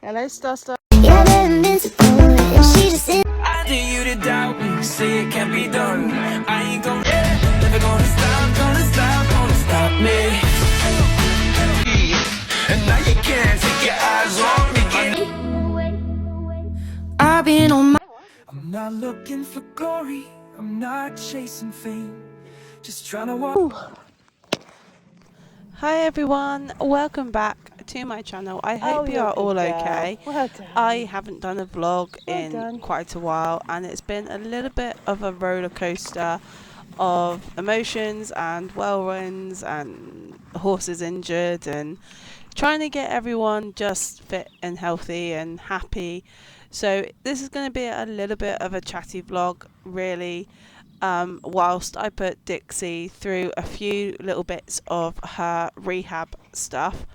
Hello, Star. Yeah, they're invincible, and she just is. I dare you to doubt me, say it can't be done. I ain't gonna never gonna stop me. And now you can't take your eyes off me. I've been on my. I'm not looking for glory, I'm not chasing fame, just trying to walk. Hi everyone, welcome back to my channel. I hope you are all okay. Well done. I haven't done a vlog in done. quite a while, and it's been a little bit of a roller coaster of emotions and whirlwinds and horses injured and trying to get everyone just fit and healthy and happy. So this is going to be a little bit of a chatty vlog, really. Whilst I put Dixie through a few little bits of her rehab stuff.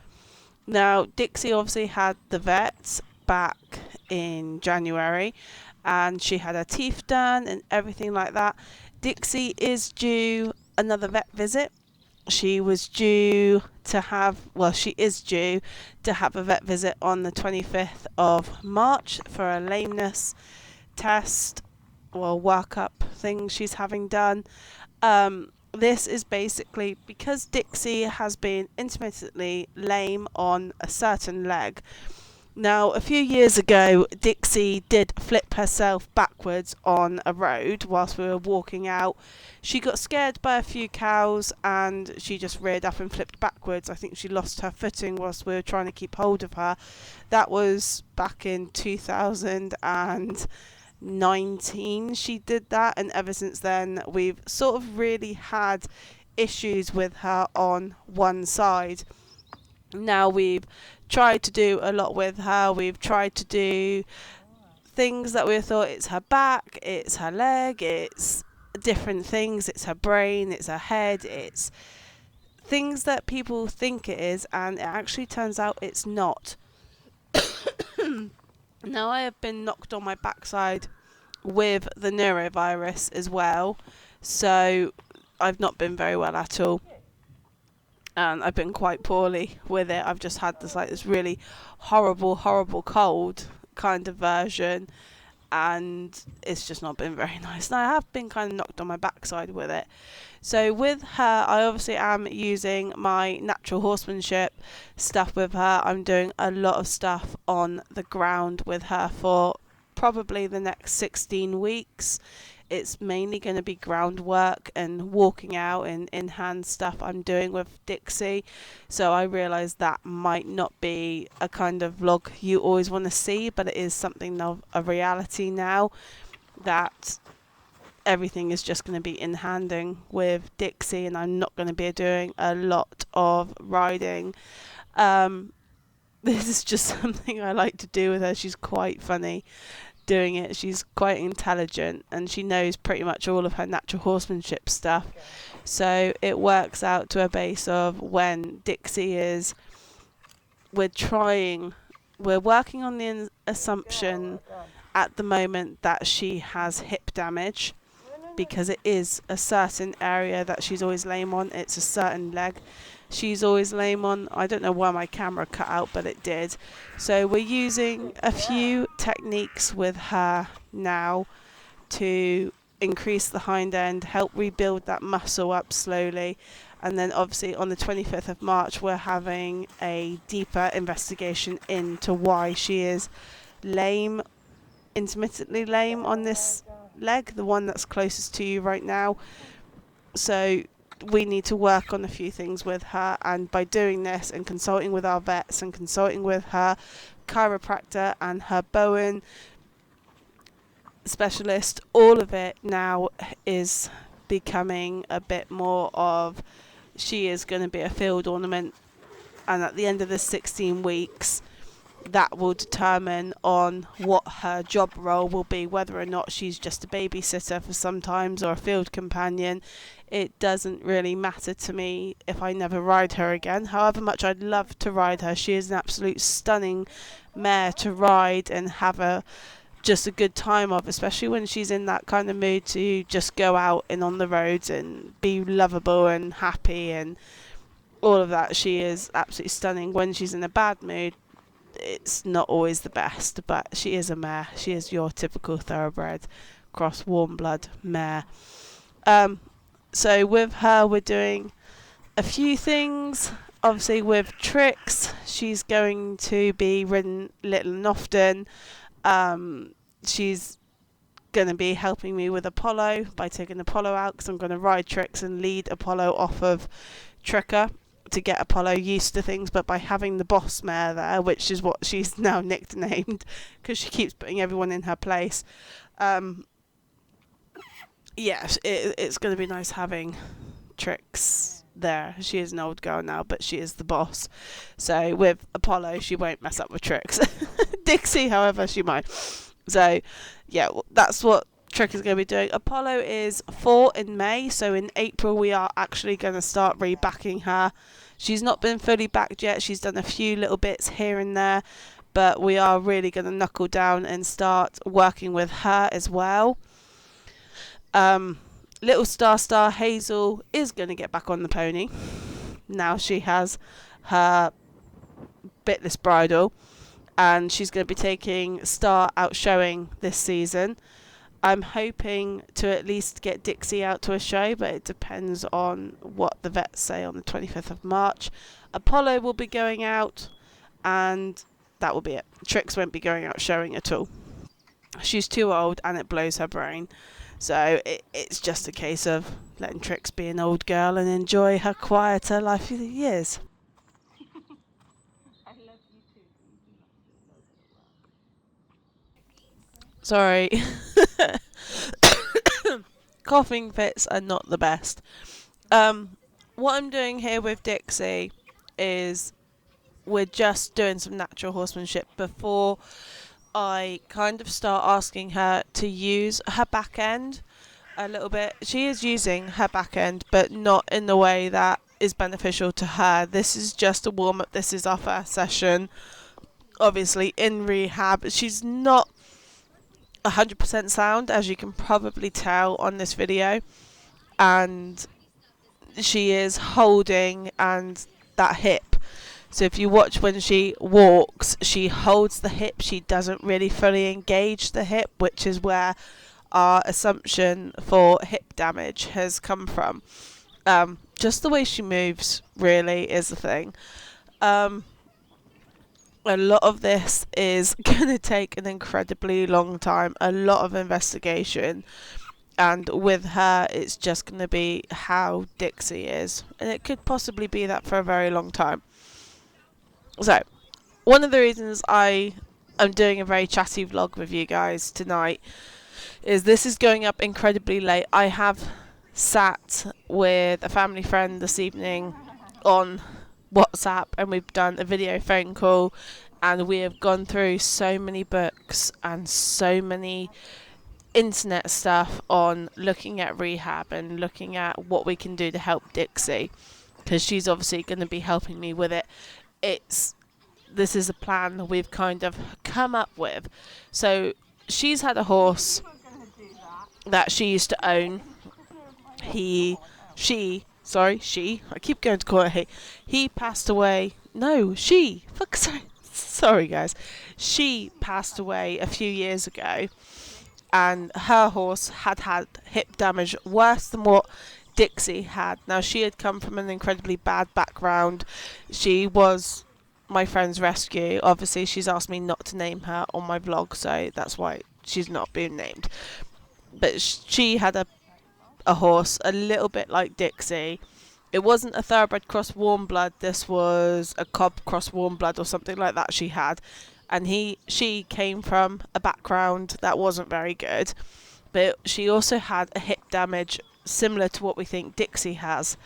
Now, Dixie obviously had the vets back in January, and she had her teeth done and everything like that. Dixie is due another vet visit. She was due to have, well, she is due to have a vet visit on the 25th of March for a lameness test, well, workup thing she's having done. This is basically because Dixie has been intermittently lame on a certain leg. Now, a few years ago, Dixie did flip herself backwards on a road whilst we were walking out. She got scared by a few cows and she just reared up and flipped backwards. I think she lost her footing whilst we were trying to keep hold of her. That was back in 2019 she did that, and ever since then we've sort of really had issues with her on one side. Now, we've tried to do a lot with her. We've tried to do things that we thought, it's her back, it's her leg, it's different things, it's her brain, it's her head, it's things that people think it is, and it actually turns out it's not. Now, I have been knocked on my backside with the neurovirus as well, so I've not been very well at all, and I've been quite poorly with it. I've just had this really horrible cold kind of version, and it's just not been very nice. And I have been kind of knocked on my backside with it. So with her, I obviously am using my natural horsemanship stuff with her. I'm doing a lot of stuff on the ground with her for probably the next 16 weeks. It's mainly going to be groundwork and walking out and in-hand stuff I'm doing with Dixie. So I realise that might not be a kind of vlog you always want to see, but it is something of a reality now, that everything is just going to be in-handing with Dixie, and I'm not going to be doing a lot of riding. This is just something I like to do with her. She's quite funny doing it. She's quite intelligent and she knows pretty much all of her natural horsemanship stuff. So it works out to a base of when Dixie is, we're working on the assumption at the moment that she has hip damage, because it is a certain area that she's always lame on. It's a certain leg she's always lame on. I don't know why my camera cut out, but it did. So we're using a few techniques with her now to increase the hind end, help rebuild that muscle up slowly. And then obviously on the 25th of March, we're having a deeper investigation into why she is lame, intermittently lame on this leg, the one that's closest to you right now. So we need to work on a few things with her, and by doing this and consulting with our vets and consulting with her chiropractor and her Bowen specialist, all of it now is becoming a bit more of, she is going to be a field ornament, and at the end of the 16 weeks that will determine on what her job role will be, whether or not she's just a babysitter for sometimes or a field companion. It doesn't really matter to me if I never ride her again, however much I'd love to ride her. She is an absolute stunning mare to ride and have just a good time of, especially when she's in that kind of mood to just go out and on the roads and be lovable and happy and all of that. She is absolutely stunning. When she's in a bad mood, it's not always the best, but she is a mare. She is your typical thoroughbred cross warm blood mare. So with her, we're doing a few things. Obviously, with Trix, she's going to be ridden little and often. She's going to be helping me with Apollo by taking Apollo out, because I'm going to ride Trix and lead Apollo off of Tricker to get Apollo used to things. But by having the boss mare there, which is what she's now nicknamed because she keeps putting everyone in her place, yes, it's going to be nice having Trix there. She is an old girl now, but she is the boss. So with Apollo, she won't mess up with Trix. Dixie, however, she might. So yeah, that's what Trick is going to be doing. Apollo is 4 in May, so in April we are actually going to start rebacking her. She's not been fully backed yet. She's done a few little bits here and there, but we are really going to knuckle down and start working with her as well. Little Star Hazel is going to get back on the pony. Now she has her bitless bridle, and she's going to be taking Star out showing this season. I'm hoping to at least get Dixie out to a show, but it depends on what the vets say on the 25th of March. Apollo will be going out, and that will be it. Trix won't be going out showing at all. She's too old, and it blows her brain. So it's just a case of letting Trix be an old girl and enjoy her quieter life through the years. I love you too. Sorry. Coughing fits are not the best. What I'm doing here with Dixie is we're just doing some natural horsemanship before I kind of start asking her to use her back end a little bit. She is using her back end, but not in the way that is beneficial to her. This is just a warm up. This is our first session. Obviously in rehab, she's not 100% sound, as you can probably tell on this video, and she is holding and that hip. So if you watch when she walks, she holds the hip. She doesn't really fully engage the hip, which is where our assumption for hip damage has come from. Just the way she moves really is the thing. A lot of this is going to take an incredibly long time, a lot of investigation. And with her, it's just going to be how Dixie is. And it could possibly be that for a very long time. So, one of the reasons I am doing a very chatty vlog with you guys tonight is this is going up incredibly late. I have sat with a family friend this evening on WhatsApp, and we've done a video phone call, and we have gone through so many books and so many internet stuff on looking at rehab and looking at what we can do to help Dixie, because she's obviously going to be helping me with it. This is a plan that we've kind of come up with. So she's had a horse that she used to own. I keep going to call it he passed away. No, sorry guys. She passed away a few years ago, and her horse had hip damage worse than what Dixie had. Now, she had come from an incredibly bad background. She was my friend's rescue. Obviously, she's asked me not to name her on my vlog, so that's why she's not being named. But she had a horse a little bit like Dixie. It wasn't a thoroughbred cross warm blood. This was a cob cross warm blood or something like that she had. And she came from a background that wasn't very good. But she also had a hip damage similar to what we think Dixie has,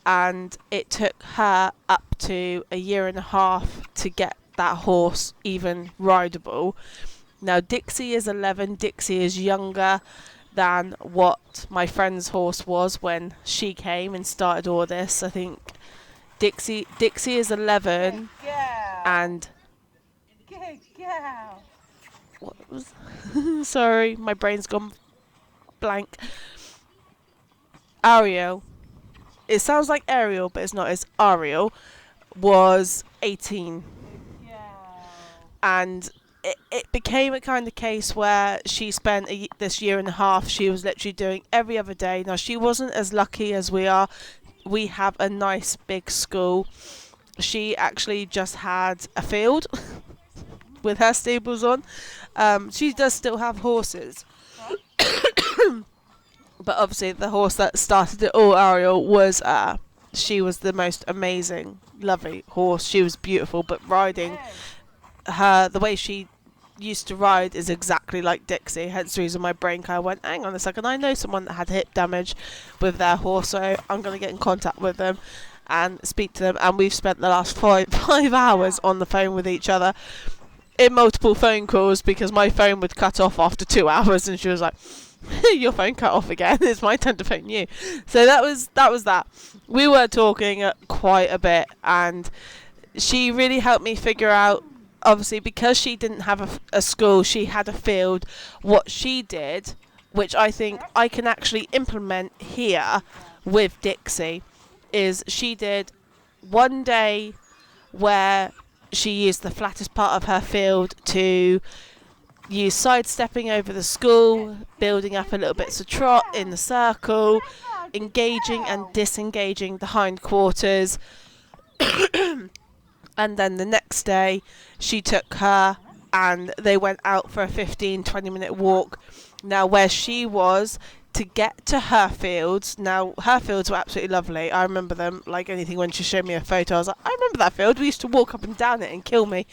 and it took her up to a year and a half to get that horse even rideable. Now Dixie is 11. Dixie is younger than what my friend's horse was when she came and started all this. I think Dixie is 11 and what was sorry, my brain's gone blank. Ariel, it sounds like Ariel, but it's not. It's Ariel, was 18. and it became a kind of case where she spent this year and a half, she was literally doing every other day. Now, she wasn't as lucky as we are. We have a nice big school. She actually just had a field with her stables on. She does still have horses. But obviously the horse that started it all, Ariel, was she was the most amazing, lovely horse. She was beautiful, but riding her, the way she used to ride is exactly like Dixie. Hence the reason my brain kind of went, hang on a second, I know someone that had hip damage with their horse, so I'm going to get in contact with them and speak to them. And we've spent the last five hours on the phone with each other in multiple phone calls, because my phone would cut off after 2 hours, and she was like, your phone cut off again, it's my turn to phone you. So that was that. We were talking quite a bit, and she really helped me figure out, obviously because she didn't have a school, she had a field. What she did, which I think I can actually implement here with Dixie, is she did one day where she used the flattest part of her field to use sidestepping over the school, building up a little bit of trot in the circle, engaging and disengaging the hindquarters. And then the next day she took her and they went out for a 15-20 minute walk. Now, where she was, to get to her fields, now her fields were absolutely lovely. I remember them like anything. When she showed me a photo, I was like, I remember that field. We used to walk up and down it and kill me.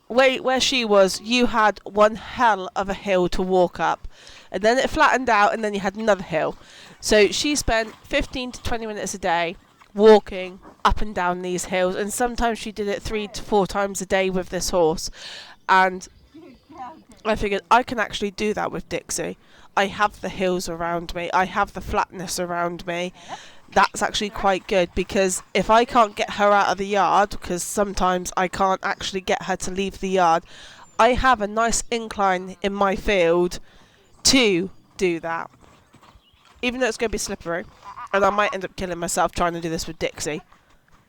Where she was, you had one hell of a hill to walk up, and then it flattened out, and then you had another hill. So she spent 15 to 20 minutes a day walking up and down these hills, and sometimes she did it 3 to 4 times a day with this horse. And I figured I can actually do that with Dixie. I have the hills around me, I have the flatness around me. That's actually quite good, because if I can't get her out of the yard, because sometimes I can't actually get her to leave the yard, I have a nice incline in my field to do that. Even though it's going to be slippery, and I might end up killing myself trying to do this with Dixie,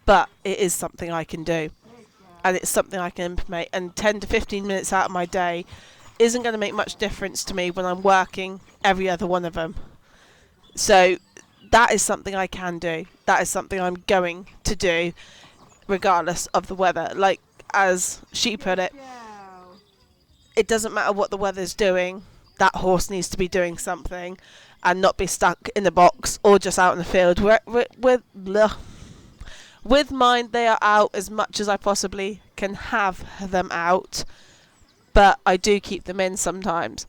but it is something I can do, and it's something I can implement. And 10 to 15 minutes out of my day isn't going to make much difference to me when I'm working every other one of them. So that is something I can do. That is something I'm going to do regardless of the weather. Like, as she put it, it doesn't matter what the weather's doing, that horse needs to be doing something and not be stuck in a box or just out in the field. With mine, they are out as much as I possibly can have them out, but I do keep them in sometimes.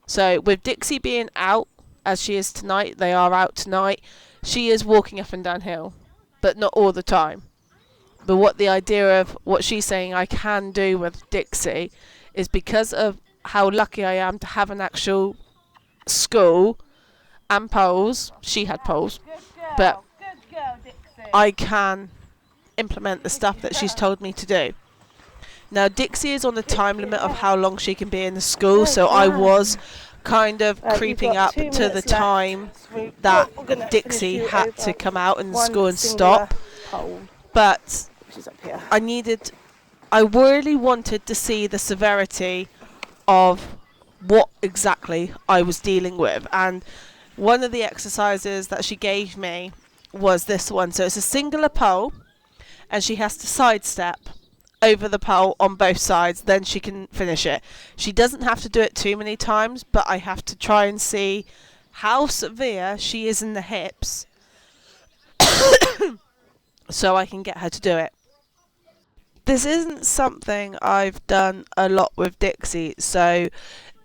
So with Dixie being out, as she is tonight, they are out tonight, she is walking up and down hill, but not all the time. But what the idea of what she's saying I can do with Dixie is, because of how lucky I am to have an actual school and poles. She had poles, but I can implement the stuff that she's told me to do. Now, Dixie is on the time limit of how long she can be in the school, so I was kind of creeping up to the time that Dixie had to come out in the school and stop. But I really wanted to see the severity of what exactly I was dealing with. And one of the exercises that she gave me was this one. So it's a singular pole, and she has to sidestep over the pole on both sides, then she can finish it. She doesn't have to do it too many times, but I have to try and see how severe she is in the hips so I can get her to do it. This isn't something I've done a lot with Dixie, so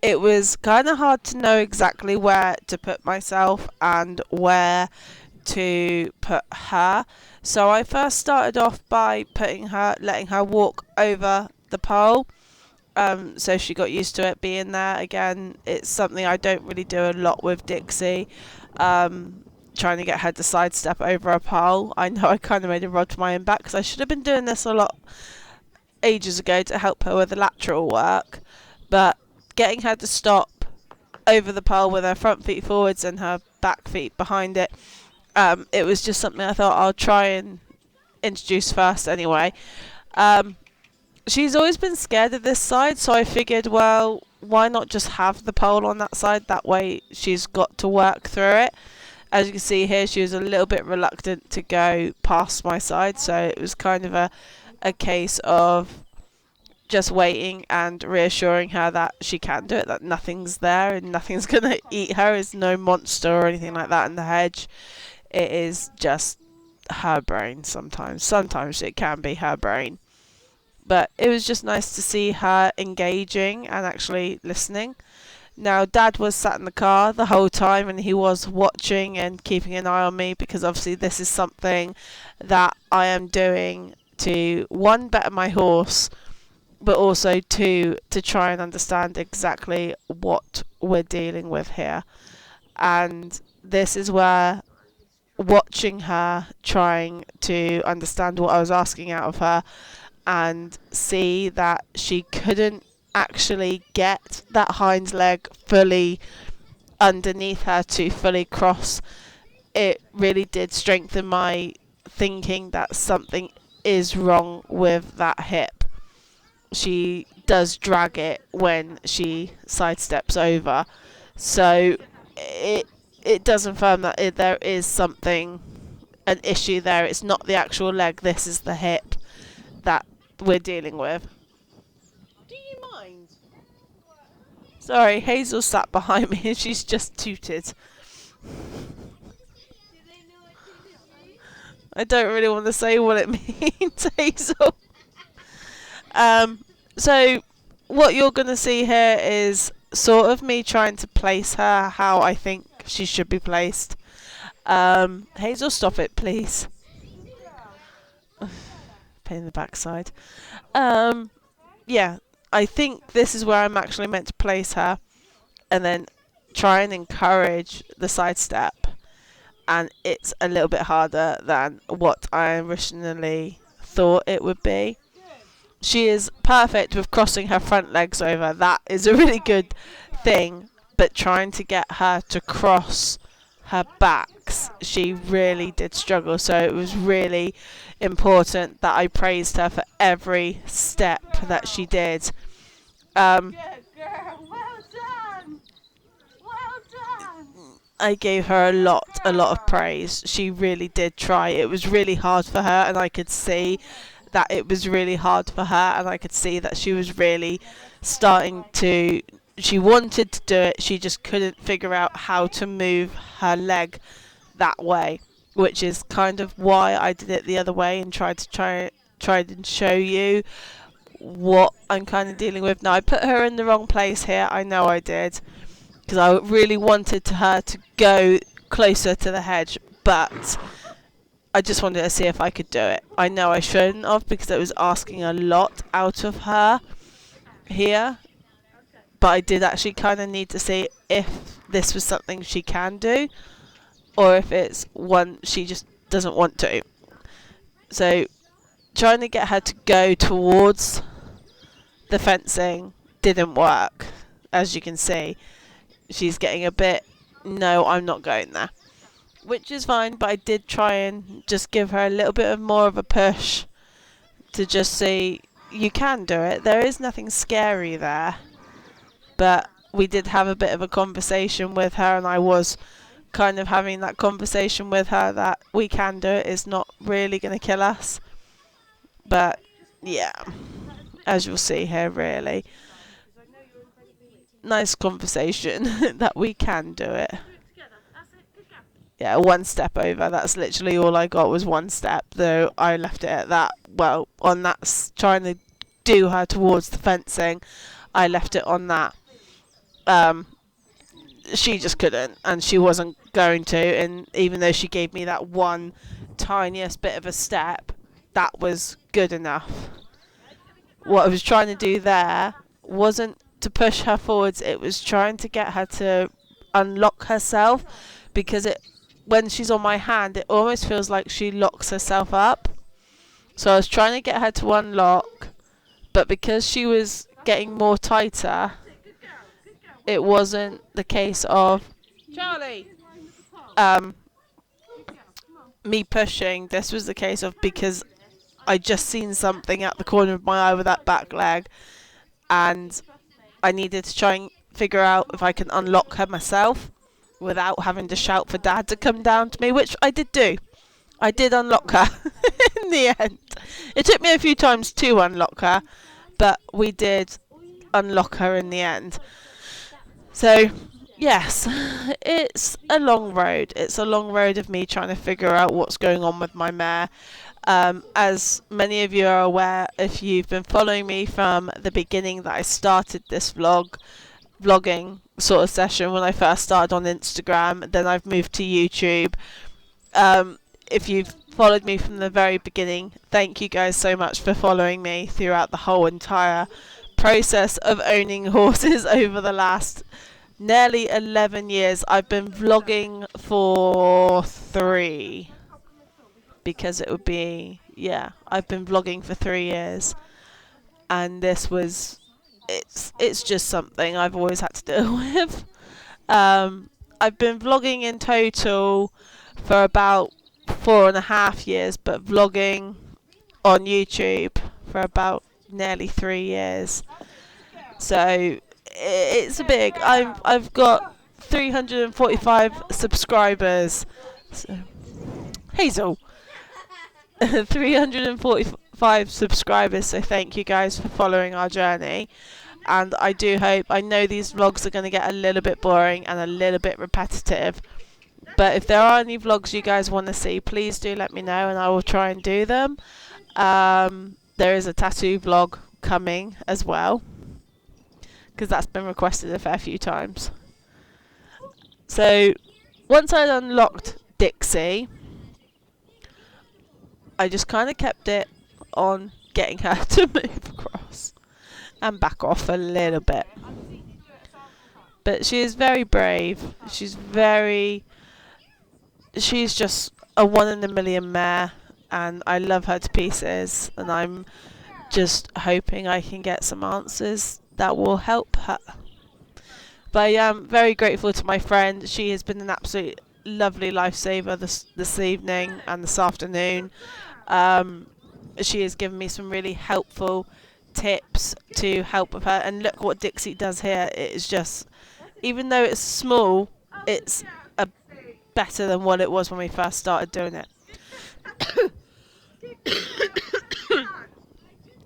it was kind of hard to know exactly where to put myself and where to put her. So I first started off by letting her walk over the pole, so she got used to it being there. Again, it's something I don't really do a lot with Dixie, trying to get her to sidestep over a pole. I know I kind of made a rod to my own back, because I should have been doing this a lot ages ago to help her with the lateral work, but getting her to stop over the pole with her front feet forwards and her back feet behind it, it was just something I thought I'll try and introduce first anyway. she's always been scared of this side, so I figured, well, why not just have the pole on that side? That way she's got to work through it. As you can see here, she was a little bit reluctant to go past my side, so it was kind of a case of just waiting and reassuring her that she can do it, that nothing's there and nothing's going to eat her. There's no monster or anything like that in the hedge. It is just her brain sometimes. Sometimes it can be her brain. But it was just nice to see her engaging and actually listening. Now, Dad was sat in the car the whole time and he was watching and keeping an eye on me, because obviously this is something that I am doing to, one, better my horse, but also two, to try and understand exactly what we're dealing with here. And this is where watching her, trying to understand what I was asking out of her, and see that she couldn't actually get that hind leg fully underneath her to fully cross, it really did strengthen my thinking that something is wrong with that hip. She does drag it when she sidesteps over, so it does confirm that there is something, an issue there. It's not the actual leg, this is the hip that we're dealing with. Do you mind? Sorry, Hazel sat behind me and she's just tooted. I don't really want to say what it means, Hazel. So what you're going to see here is sort of me trying to place her how I think she should be placed. Hazel, stop it, please. Pain in the backside. Yeah, I think this is where I'm actually meant to place her, and then try and encourage the sidestep. And it's a little bit harder than what I originally thought it would be. She is perfect with crossing her front legs over. That is a really good thing. But trying to get her to cross her backs, she really did struggle. So it was really important that I praised her for every step that she did. Good girl. Well done. Well done. I gave her a lot of praise. She really did try. It was really hard for her, and I could see that it was really hard for her, and I could see that she was really starting to, she wanted to do it, she just couldn't figure out how to move her leg that way, which is kind of why I did it the other way and tried and show you what I'm kind of dealing with. Now, I put her in the wrong place here, I know I did, because I really wanted her to go closer to the hedge, but I just wanted to see if I could do it. I know I shouldn't have, because it was asking a lot out of her here. But I did actually kind of need to see if this was something she can do, or if it's one she just doesn't want to. So trying to get her to go towards the fencing didn't work. As you can see, she's getting a bit, no, I'm not going there. Which is fine, but I did try and just give her a little bit of more of a push to just see, you can do it. There is nothing scary there. But we did have a bit of a conversation with her, and I was kind of having that conversation with her that we can do it. It's not really going to kill us. But yeah, as you'll see here, really nice conversation that we can do it. Yeah, one step over. That's literally all I got, was one step, though I left it at that. Well, on that, trying to do her towards the fencing, I left it on that. She just couldn't, and she wasn't going to, and even though she gave me that one tiniest bit of a step, that was good enough. What I was trying to do there wasn't to push her forwards, it was trying to get her to unlock herself, because when she's on my hand, it almost feels like she locks herself up. So I was trying to get her to unlock, but because she was getting more tighter, it wasn't the case of Charlie me pushing. This was the case of, because I just seen something at the corner of my eye with that back leg, and I needed to try and figure out if I can unlock her myself without having to shout for Dad to come down to me, which I did do. I did unlock her in the end. It took me a few times to unlock her, but we did unlock her in the end. So, yes, it's a long road. It's a long road of me trying to figure out what's going on with my mare. As many of you are aware, if you've been following me from the beginning that I started this vlogging sort of session when I first started on Instagram, then I've moved to YouTube. If you've followed me from the very beginning, thank you guys so much for following me throughout the whole entire process of owning horses over the last nearly 11 years. I've been vlogging for 3, because it would be, yeah, I've been vlogging for 3 years, and this was, it's just something I've always had to deal with. I've been vlogging in total for about 4.5 years, but vlogging on YouTube for about nearly 3 years. So it's big. I've got 345 subscribers. So, Hazel. 345 subscribers, so thank you guys for following our journey. And I do hope, I know these vlogs are going to get a little bit boring and a little bit repetitive, but if there are any vlogs you guys want to see, please do let me know and I will try and do them. There is a tattoo vlog coming as well, because that's been requested a fair few times. So once I'd unlocked Dixie, I just kind of kept it on getting her to move across and back off a little bit. But she is very brave. She's just a 1 in a million mare, and I love her to pieces, and I'm just hoping I can get some answers that will help her. But I am very grateful to my friend. She has been an absolute lovely lifesaver this evening and this afternoon. She has given me some really helpful tips to help with her, and look what Dixie does here. It is just, even though it's small, it's better than what it was when we first started doing it.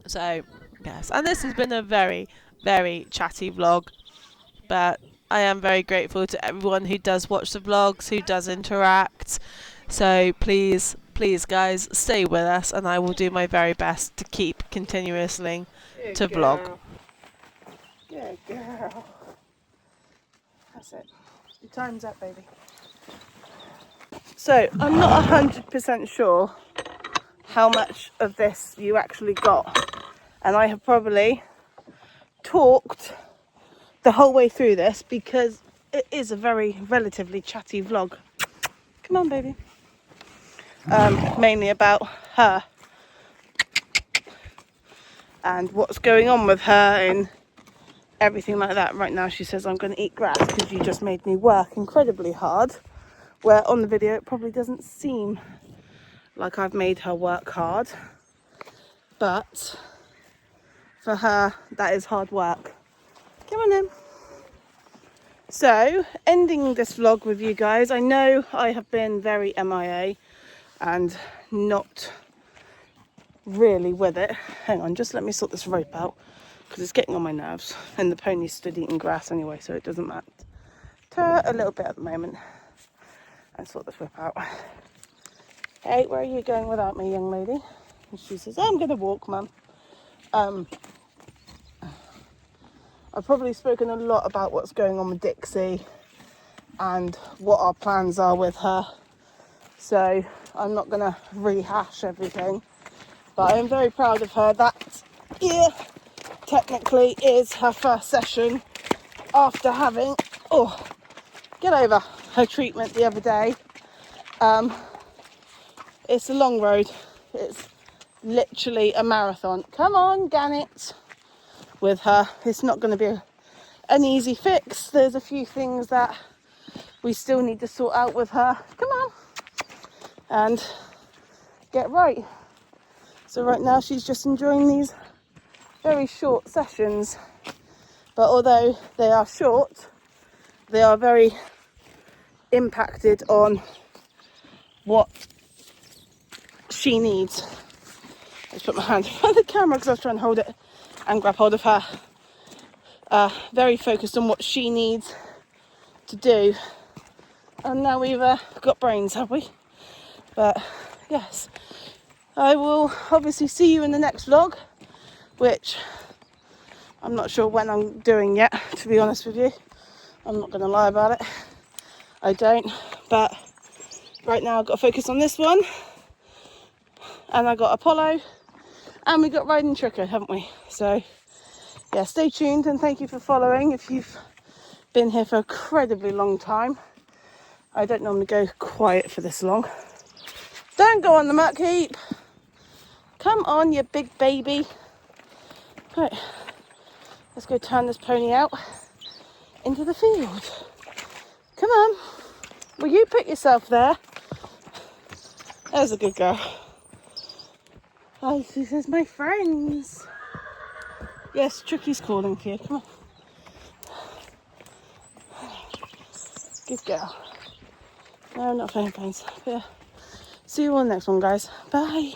So yes, and this has been a very, very chatty vlog, but I am very grateful to everyone who does watch the vlogs, who does interact. So please guys, stay with us, and I will do my very best to keep continuously to vlog. Good girl. That's it. Your time's up, baby. So I'm not 100% sure how much of this you actually got, and I have probably talked the whole way through this because it is a very relatively chatty vlog. Come on, baby. Mainly about her and what's going on with her and everything like that. Right now she says I'm going to eat grass because you just made me work incredibly hard, where on the video it probably doesn't seem like I've made her work hard, but for her that is hard work. Come on in. So ending this vlog with you guys, I know I have been very MIA and not really with it. Hang on, just let me sort this rope out because it's getting on my nerves, and the pony's stood eating grass anyway, so it doesn't matter a little bit at the moment, and sort this rope out. Hey, where are you going without me, young lady? And she says, I'm going to walk, Mum. I've probably spoken a lot about what's going on with Dixie and what our plans are with her, so I'm not going to rehash everything, but I am very proud of her. That technically is her first session after having, get over her treatment the other day. It's a long road. It's literally a marathon. Come on, Gannett. With her, it's not going to be an easy fix. There's a few things that we still need to sort out with her. Come on, and get right. So right now she's just enjoying these very short sessions. But although they are short, they are very impacted on what she needs. Let's put my hand on the camera because I was trying to hold it and grab hold of her. Very focused on what she needs to do. And now we've got brains, have we? But yes, I will obviously see you in the next vlog, which I'm not sure when I'm doing yet, to be honest with you. I'm not going to lie about it. I don't. But right now I've got to focus on this one. And I got Apollo. And we got Riding Tricker, haven't we? So yeah, stay tuned and thank you for following if you've been here for an incredibly long time. I don't normally go quiet for this long. Don't go on the muck heap. Come on, you big baby. Right, let's go turn this pony out into the field. Come on. Will you put yourself there? There's a good girl. Oh, she says, my friends. Yes, Tricky's calling for you. Come on. Good girl. No, not playing pains. Yeah. See you on the next one, guys. Bye.